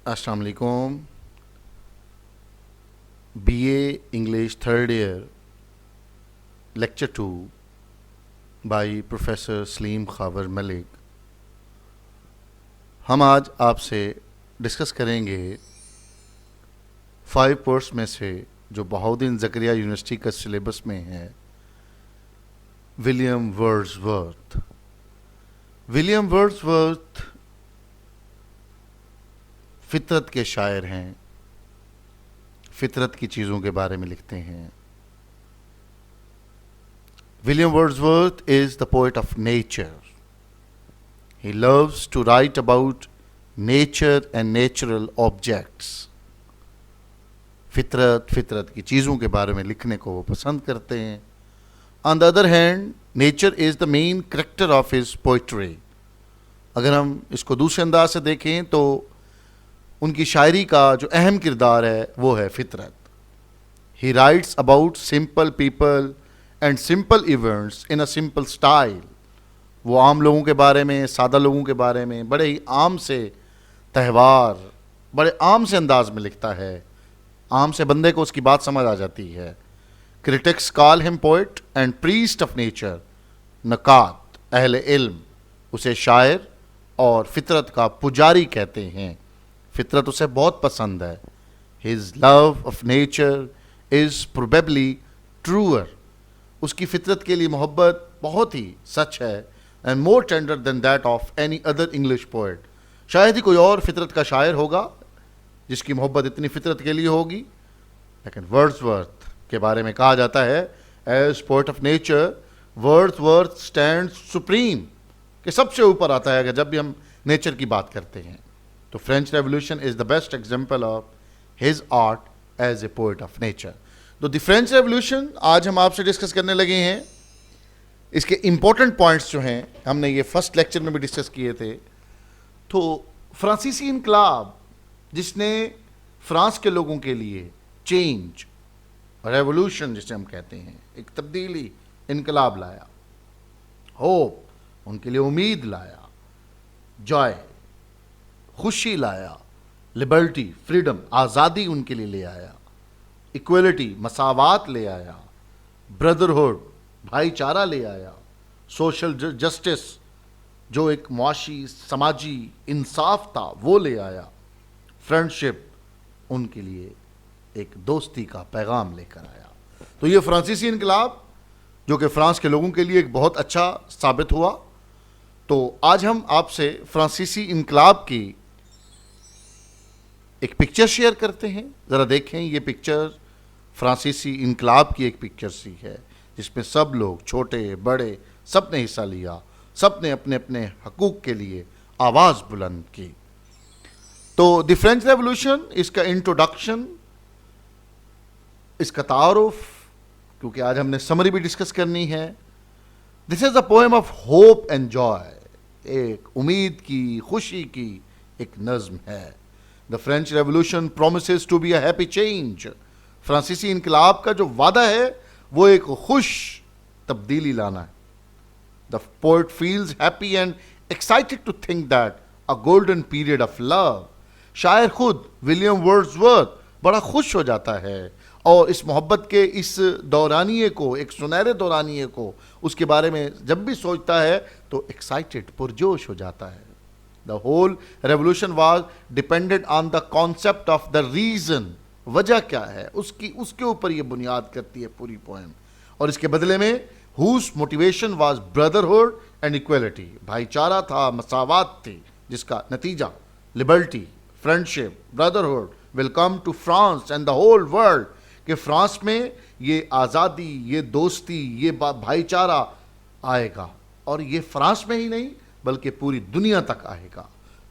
السلام علیکم. B A English third year lecture 2 by professor Saleem Khawar Malik. ہم آج آپ سے ڈسکس کریں گے 5 پورٹس میں سے جو بہاؤدین زکریا یونیورسٹی کا سلیبس میں ہے. William Wordsworth. ولیم ورڈزورتھ فطرت کے شاعر ہیں. فطرت کی چیزوں کے بارے میں لکھتے ہیں. William Wordsworth is the poet of nature. He loves to write about nature and natural objects. فطرت کی چیزوں کے بارے میں لکھنے کو وہ پسند کرتے ہیں. On the other hand, nature is the main character of his poetry. اگر ہم اس کو دوسرے انداز سے دیکھیں تو ان کی شاعری کا جو اہم کردار ہے وہ ہے فطرت. He writes about simple people and simple events in a simple style. وہ عام لوگوں کے بارے میں، سادہ لوگوں کے بارے میں بڑے ہی عام سے تہوار، بڑے عام سے انداز میں لکھتا ہے. عام سے بندے کو اس کی بات سمجھ آ جاتی ہے. Critics call him poet and priest of nature. نقاد، اہل علم اسے شاعر اور فطرت کا پجاری کہتے ہیں. فطرت اسے بہت پسند ہے. His love of nature is probably truer. اس کی فطرت کے لیے محبت بہت ہی سچ ہے. And more tender than that of any other English poet. شاید ہی کوئی اور فطرت کا شاعر ہوگا جس کی محبت اتنی فطرت کے لیے ہوگی. لیکن ورڈزورتھ کے بارے میں کہا جاتا ہے as poet of nature, Wordsworth stands supreme, کہ سب سے اوپر آتا ہے اگر جب بھی ہم نیچر کی بات کرتے ہیں. تو French revolution is the best example of his art as a poet of nature. تو دی فرینچ ریولوشن آج ہم آپ سے ڈسکس کرنے لگے ہیں. اس کے امپورٹنٹ پوائنٹس جو ہیں ہم نے یہ فرسٹ لیکچر میں بھی ڈسکس کیے تھے. تو فرانسیسی انقلاب جس نے فرانس کے لوگوں کے لیے چینج، ریولوشن جسے ہم کہتے ہیں، ایک تبدیلی، انقلاب لایا. ہوپ، ان کے لیے امید لایا. جوائے، خوشی لایا. لبرٹی، فریڈم، آزادی ان کے لیے لے آیا. ایکویلٹی، مساوات لے آیا. بردرہڈ، بھائی چارہ لے آیا. سوشل جسٹس، جو ایک معاشی سماجی انصاف تھا وہ لے آیا. فرینڈشپ، ان کے لیے ایک دوستی کا پیغام لے کر آیا. تو یہ فرانسیسی انقلاب جو کہ فرانس کے لوگوں کے لیے ایک بہت اچھا ثابت ہوا. تو آج ہم آپ سے فرانسیسی انقلاب کی ایک پکچر شیئر کرتے ہیں. ذرا دیکھیں، یہ پکچر فرانسیسی انقلاب کی ایک پکچر سی ہے جس میں سب لوگ، چھوٹے بڑے، سب نے حصہ لیا. سب نے اپنے اپنے حقوق کے لیے آواز بلند کی. تو دی فرینچ ریولوشن، اس کا انٹروڈکشن، اس کا تعارف، کیونکہ آج ہم نے سمری بھی ڈسکس کرنی ہے. This is a poem of hope and joy. ایک امید کی، خوشی کی ایک نظم ہے. The French revolution promises to be a happy change. فرانسیسی انقلاب کا جو وعدہ ہے وہ ایک خوش تبدیلی لانا ہے. The poet feels happy and excited to think that a golden period of love. شاعر خود ولیم ورڈزورتھ بڑا خوش ہو جاتا ہے اور اس محبت کے اس دورانیے کو، ایک سنہرے دورانیے کو، اس کے بارے میں جب بھی سوچتا ہے تو ایکسائٹیڈ، پرجوش ہو جاتا ہے. The whole revolution was dependent on the concept of the reason. وجہ کیا ہے اس کے اوپر یہ بنیاد کرتی ہے پوری پوئم. اور اس کے بدلے میں whose motivation was brotherhood and equality. بھائی چارہ تھا، مساوات تھی، جس کا نتیجہ liberty, friendship, brotherhood will come to France and the whole world. کہ فرانس میں یہ آزادی، یہ دوستی، یہ بھائی چارہ آئے گا. اور یہ فرانس میں ہی نہیں بلکہ پوری دنیا تک آئے گا.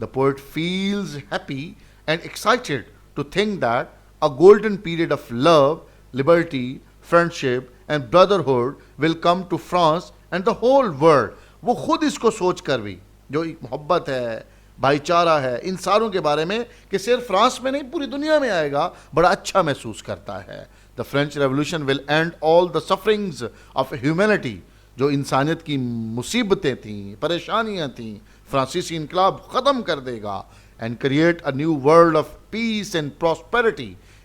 The poet feels happy and excited to think that a golden period of love, liberty, friendship and brotherhood will come to France and the whole world. وہ خود اس کو سوچ کر بھی، جو ایک محبت ہے، بھائی چارہ ہے، ان ساروں کے بارے میں کہ صرف فرانس میں نہیں پوری دنیا میں آئے گا، بڑا اچھا محسوس کرتا ہے. The French Revolution will end all the sufferings of humanity. جو انسانیت کی مصیبتیں تھیں، پریشانیاں تھیں، فرانسیسی انقلاب ختم کر دے گا. and create a new world of peace and prosperity.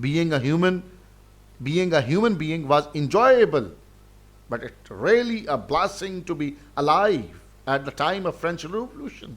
being a human being was enjoyable, but it's really a blessing to be alive at the time of French Revolution.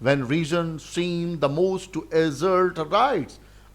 When reason seemed the most to assert rights.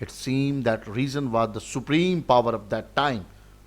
It seemed that reason was the supreme power of that time.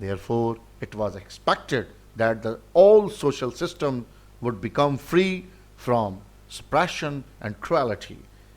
Therefore, it was expected that the all social system would become free from suppression and cruelty.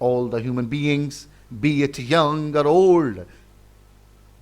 All the human beings, be it young or old,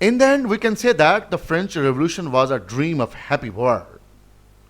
In the end, we can say that the French Revolution was a dream of happy world.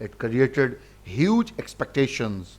It created huge expectations.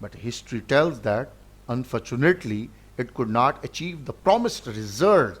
But history tells that unfortunately it could not achieve the promised result.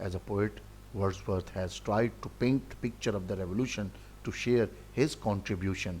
As a poet, Wordsworth has tried to paint the picture of the revolution to share his contribution.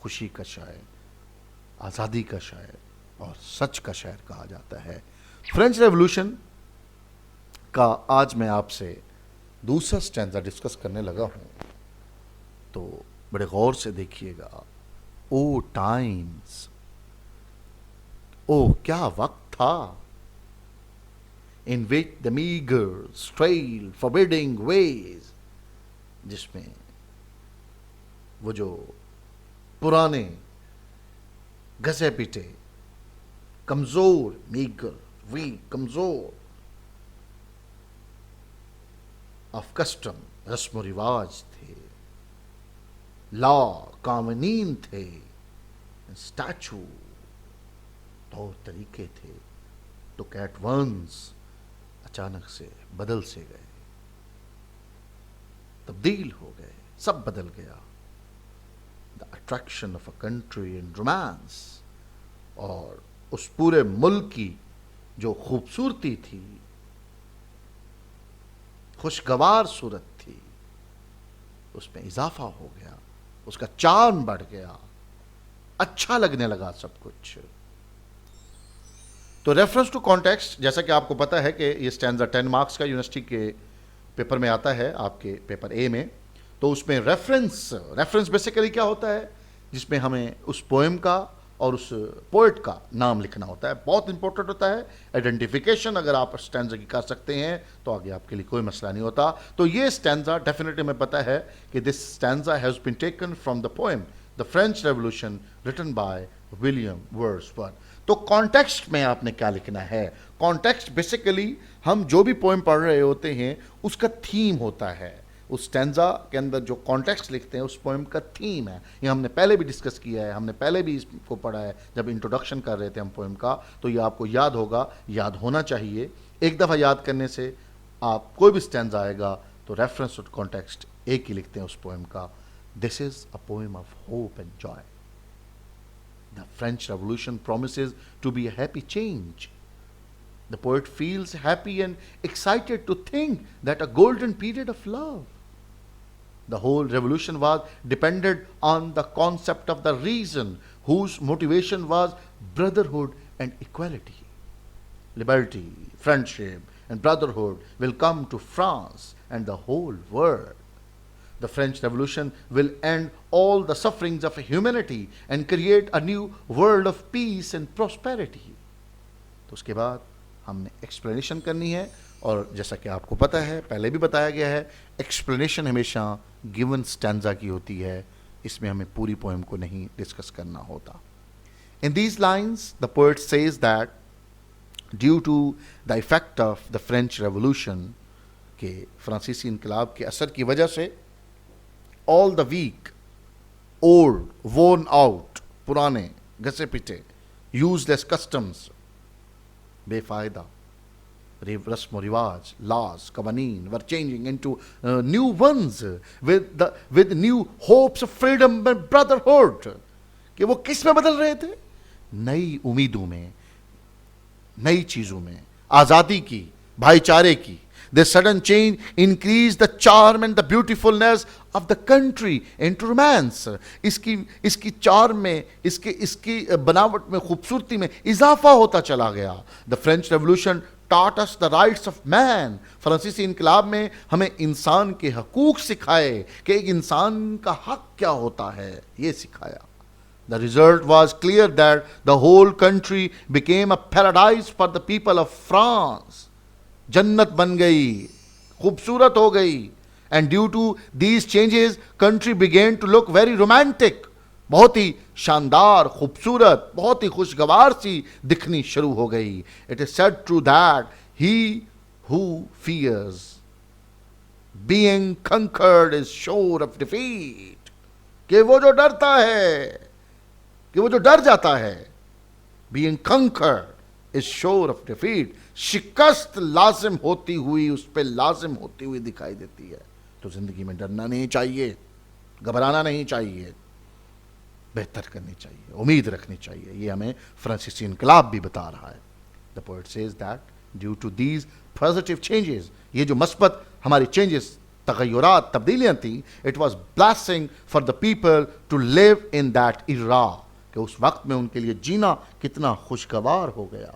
خوشی کا شاعر, آزادی کا شاعر اور سچ کا شاعر کہا جاتا ہے. فرینچ ریولوشن کا آج میں آپ سے دوسرا سٹینزا ڈسکس کرنے لگا ہوں, تو بڑے غور سے دیکھیے گا. او ٹائمز, او کیا وقت تھا, in which the meager, stale, forbidding ways, جس میں وہ جو پرانے گھسے پیٹے کمزور, میگر, ویک, کمزور آف کسٹم, رسم و رواج تھے, لا, قوانین تھے, اسٹیچو, طور طریقے تھے, تو کیٹ ونز اچانک سے بدل سے گئے, تبدیل ہو گئے, سب بدل گیا. The attraction of a country and romance, اور اس پورے ملک کی جو خوبصورتی تھی, خوشگوار صورت تھی, اس میں اضافہ ہو گیا, اس کا چارم بڑھ گیا, اچھا لگنے لگا سب کچھ. تو ریفرنس ٹو کانٹیکسٹ, جیسا کہ آپ کو پتا ہے کہ یہ سٹینزا 10 مارکس کا یونیورسٹی کے پیپر میں آتا ہے, آپ کے پیپر اے میں. تو اس میں ریفرنس بیسیکلی کیا ہوتا ہے, جس میں ہمیں اس پوئم کا اور اس پوئٹ کا نام لکھنا ہوتا ہے. بہت امپورٹنٹ ہوتا ہے. آئیڈینٹیفیکیشن اگر آپ سٹینزا کی کر سکتے ہیں تو آگے آپ کے لیے کوئی مسئلہ نہیں ہوتا. تو یہ سٹینزا ڈیفینیٹلی ہمیں پتا ہے کہ this stanza has been taken from the poem the French revolution written by William Wordsworth. تو کانٹیکسٹ میں آپ نے کیا لکھنا ہے. کانٹیکسٹ بیسیکلی ہم جو بھی پوئم پڑھ رہے ہوتے ہیں اس کا تھیم ہوتا ہے. اس سٹینزا کے اندر جو کانٹیکسٹ لکھتے ہیں اس پوئم کا تھیم ہے. یہ ہم نے پہلے بھی ڈسکس کیا ہے, ہم نے پہلے بھی اس کو پڑھا ہے جب انٹروڈکشن کر رہے تھے ہم پوئم کا. تو یہ آپ کو یاد ہوگا, یاد ہونا چاہیے. ایک دفعہ یاد کرنے سے آپ کوئی بھی سٹینزا آئے گا تو ریفرنس ٹو کانٹیکسٹ ایک ہی لکھتے ہیں اس پوئم کا. This is a poem of hope and joy. The French Revolution promises to be a happy change. The poet feels happy and excited to think that a golden period of love. The whole revolution was dependent on the concept of the reason, whose motivation was brotherhood and equality. Liberty, friendship, and brotherhood will come to France and the whole world. The French Revolution will end all the sufferings of humanity and create a new world of peace and prosperity. تو اس کے بعد ہم نے explanation کرنی ہے, اور جیسا کہ آپ کو پتہ ہے, پہلے بھی بتایا گیا ہے, ایکسپلینیشن ہمیشہ گیون سٹینزا کی ہوتی ہے, اس میں ہمیں پوری پوئم کو نہیں ڈسکس کرنا ہوتا. In these lines, the poet says that due to the effect of the French Revolution, کہ فرانسیسی انقلاب کے اثر کی وجہ سے, all the weak, old, worn out, پرانے گھسے پیٹے, useless customs, بے فائدہ رسم و رواج, laws, قوانین were changing into new ones with new hopes of freedom and brotherhood. کہ وہ کس میں بدل رہے تھے؟ نئی امیدوں میں, نئی چیزوں میں, آزادی کی, بھائی چارے کی. This sudden change increased the charm and the beautifulness of the country into romance. اس کی چارم میں, اس کی بناوٹ میں, خوبصورتی میں اضافہ ہوتا چلا گیا. The French Revolution taught us the rights of man. فرانسیسی انقلاب میں ہمیں انسان کے حقوق سکھائے کہ ایک انسان کا حق کیا ہوتا ہے, یہ سکھایا. The result was clear that the whole country became a paradise for the people of France. جنت بن گئی, خوبصورت ہو گئی. And due to these changes, country began to look very romantic. بہت ہی شاندار, خوبصورت, بہت ہی خوشگوار سی دکھنی شروع ہو گئی. It is said true that he who fears being conquered is sure of defeat. کہ وہ جو ڈرتا ہے, کہ وہ جو ڈر جاتا ہے, being conquered is sure of defeat. شکست لازم ہوتی ہوئی, اس پہ لازم ہوتی ہوئی دکھائی دیتی ہے. تو زندگی میں ڈرنا نہیں چاہیے, گھبرانا نہیں چاہیے, بہتر کرنی چاہیے, امید رکھنی چاہیے. یہ ہمیں فرانسیسی انقلاب بھی بتا رہا ہے. The poet says that due to these positive changes, یہ جو مثبت ہماری چینجز تغیرات تبدیلیاں تھیں. It was blessing for the people to live in that era, کہ اس وقت میں ان کے لیے جینا کتنا خوشگوار ہو گیا.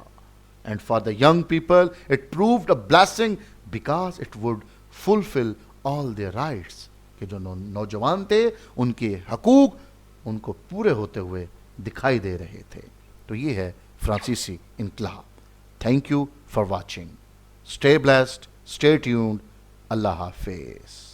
And for the young people it proved a blessing because it would fulfil all their rights, کہ جو نوجوان تھے ان کے حقوق ان کو پورے ہوتے ہوئے دکھائی دے رہے تھے. تو یہ ہے فرانسیسی انقلاب. Thank you for watching. Stay blessed, stay tuned. اللہ حافظ.